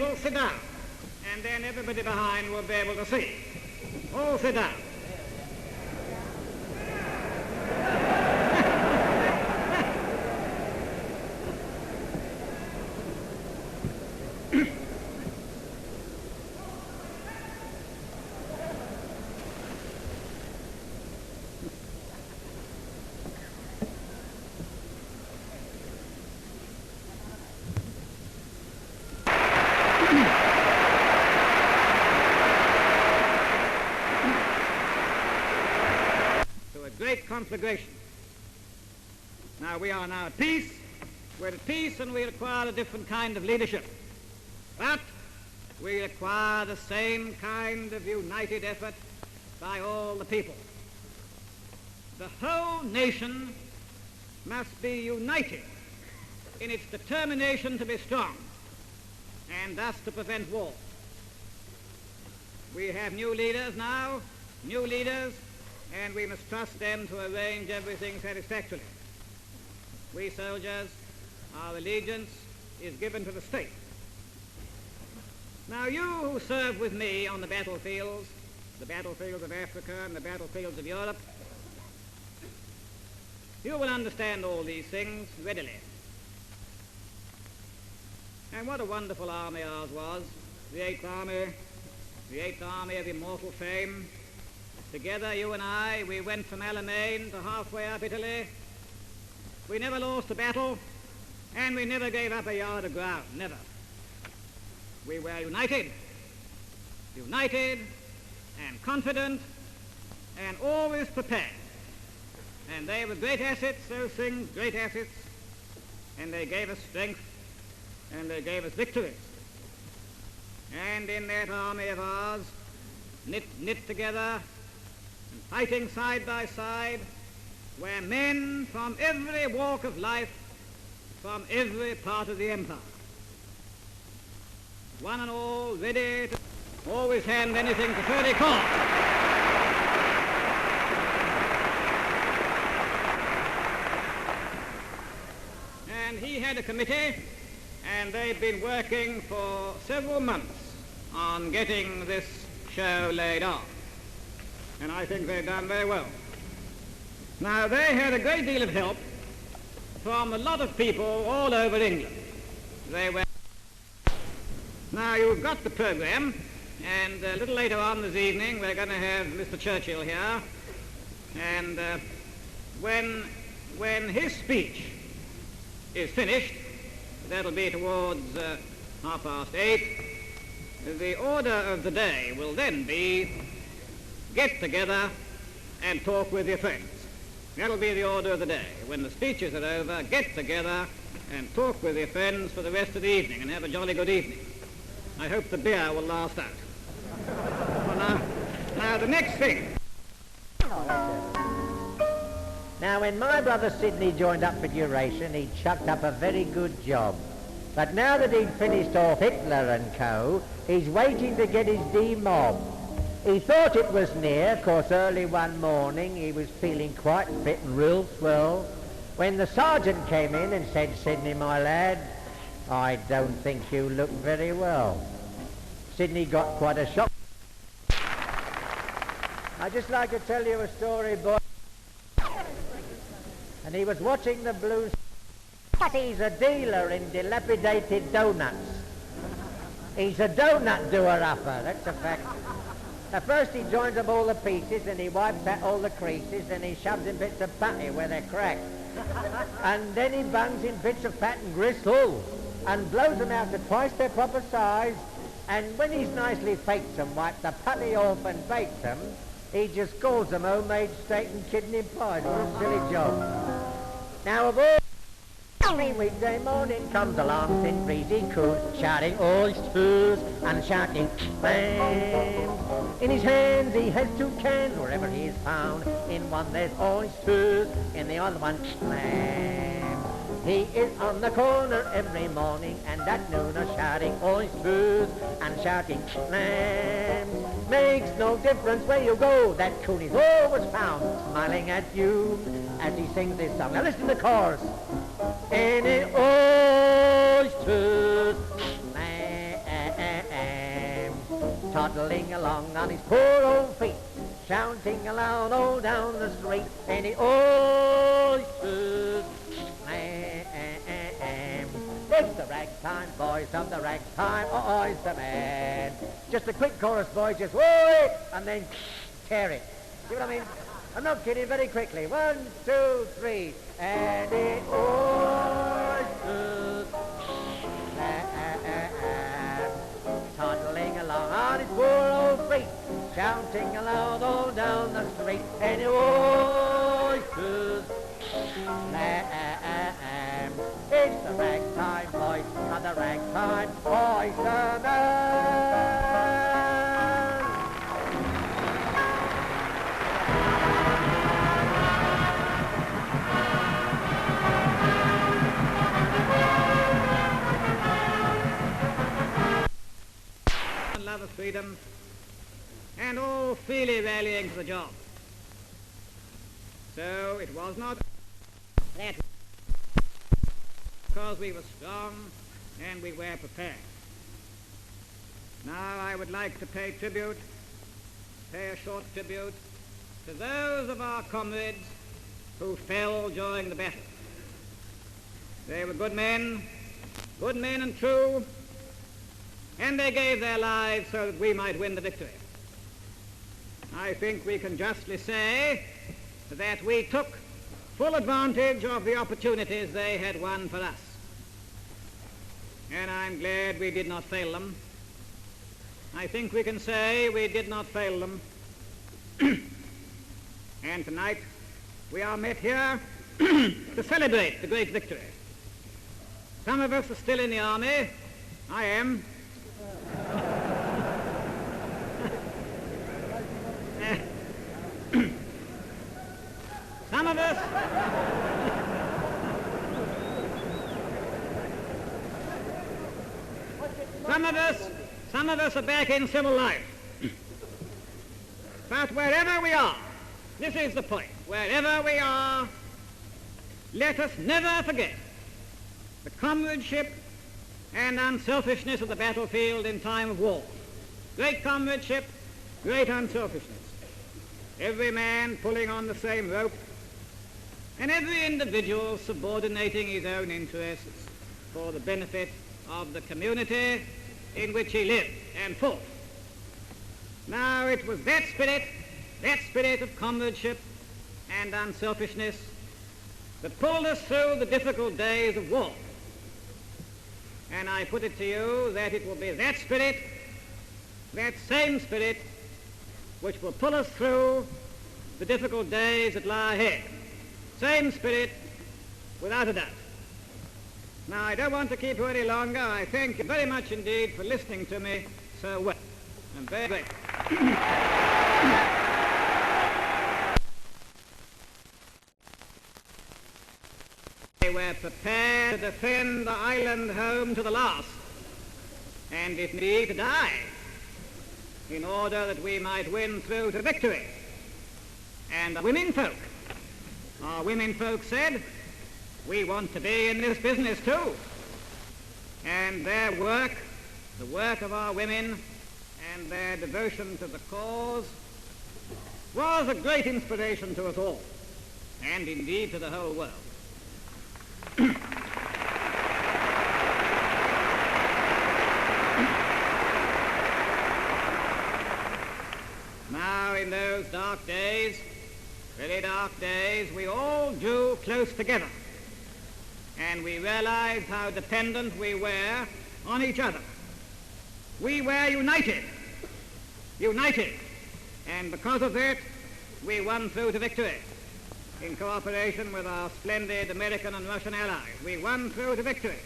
table, sit down. And then everybody behind will be able to see. All sit down. Great conflagration. Now we are now at peace. We're at peace and we require a different kind of leadership. But we require the same kind of united effort by all the people. The whole nation must be united in its determination to be strong and thus to prevent war. We have new leaders now, and we must trust them to arrange everything satisfactorily. We soldiers, our allegiance is given to the state. Now you who serve with me on the battlefields of Africa and the battlefields of Europe, you will understand all these things readily. And what a wonderful army ours was, the Eighth Army of immortal fame. Together, you and I, we went from Alamein to halfway up Italy. We never lost a battle, and we never gave up a yard of ground, never. We were united and confident, and always prepared. And they were great assets, those things, great assets, and they gave us strength, and they gave us victories. And in that army of ours, knit together, fighting side by side, were men from every walk of life, from every part of the empire. One and all ready to always hand anything to further cause. And he had a committee, and they've been working for several months on getting this show laid off. And I think they've done very well. Now, they had a great deal of help from a lot of people all over England. Now, you've got the program, and a little later on this evening, we're going to have Mr. Churchill here. And when his speech is finished, that'll be towards 8:30, the order of the day will then be get together and talk with your friends. That'll be the order of the day. When the speeches are over, get together and talk with your friends for the rest of the evening and have a jolly good evening. I hope the beer will last out. Well, now the next thing. Now, when my brother Sidney joined up for duration, he chucked up a very good job. But now that he'd finished off Hitler and co., he's waiting to get his D-mob. He thought it was near, 'cause early one morning he was feeling quite fit and real swell, when the sergeant came in and said, "Sidney, my lad, I don't think you look very well." Sidney got quite a shock. I'd just like to tell you a story, boy. And he was watching the Blues. He's a dealer in dilapidated doughnuts. He's a donut doer-upper, that's a fact. At first he joins up all the pieces and he wipes out all the creases and he shoves in bits of patty where they're cracked. And then he bangs in bits of fat and gristle and blows them out to twice their proper size. And when he's nicely faked them, wiped the patty off and baked them, he just calls them homemade steak and kidney pie. What a silly job. Now of all every weekday morning comes along thin breezy cool, shouting oysters and shouting clams. In his hands he has two cans wherever he is found. In one there's oysters, in the other one clams. He is on the corner every morning and at noon shouting oysters and shouting clams. Makes no difference where you go, that coon is always found smiling at you as he sings this song. Now listen to the chorus. Any oysters, clams. toddling along on his poor old feet, shouting aloud all down the street, and the oysters. It's the ragtime boys of the ragtime oyster man. Just a quick chorus, boys, just whoa, and then tear it. See what I mean? I'm not kidding, very quickly. 1, 2, 3, and the oysters. Toddling along on his poor old feet, shouting aloud all down the street, and the oysters. It's the ragtime voice of the ragtime oyster man. Love of freedom, and all freely rallying to the job. So it was not that because we were strong and we were prepared. Now I would like to pay a short tribute to those of our comrades who fell during the battle. They were good men and true, and they gave their lives so that we might win the victory. I think we can justly say that we took full advantage of the opportunities they had won for us. And I'm glad we did not fail them. I think we can say we did not fail them. And tonight we are met here to celebrate the great victory. Some of us are still in the army. I am. Some of us are back in civil life. But wherever we are, this is the point, wherever we are, let us never forget the comradeship and unselfishness of the battlefield in time of war. Great comradeship, great unselfishness. Every man pulling on the same rope, and every individual subordinating his own interests for the benefit of the community in which he lived and fought. Now it was that spirit of comradeship and unselfishness that pulled us through the difficult days of war. And I put it to you that it will be that spirit, that same spirit, which will pull us through the difficult days that lie ahead. Same spirit, without a doubt. Now, I don't want to keep you any longer. I thank you very much indeed for listening to me so well. I'm very grateful. They were prepared to defend the island home to the last, and if need to die, in order that we might win through to victory. And our women folk said, we want to be in this business too. And their work, the work of our women, and their devotion to the cause was a great inspiration to us all, and indeed to the whole world. Now, in those dark days, very dark days, we all drew close together, and we realized how dependent we were on each other. We were united, and because of that, we won through to victory. In cooperation with our splendid American and Russian allies, we won through to victory.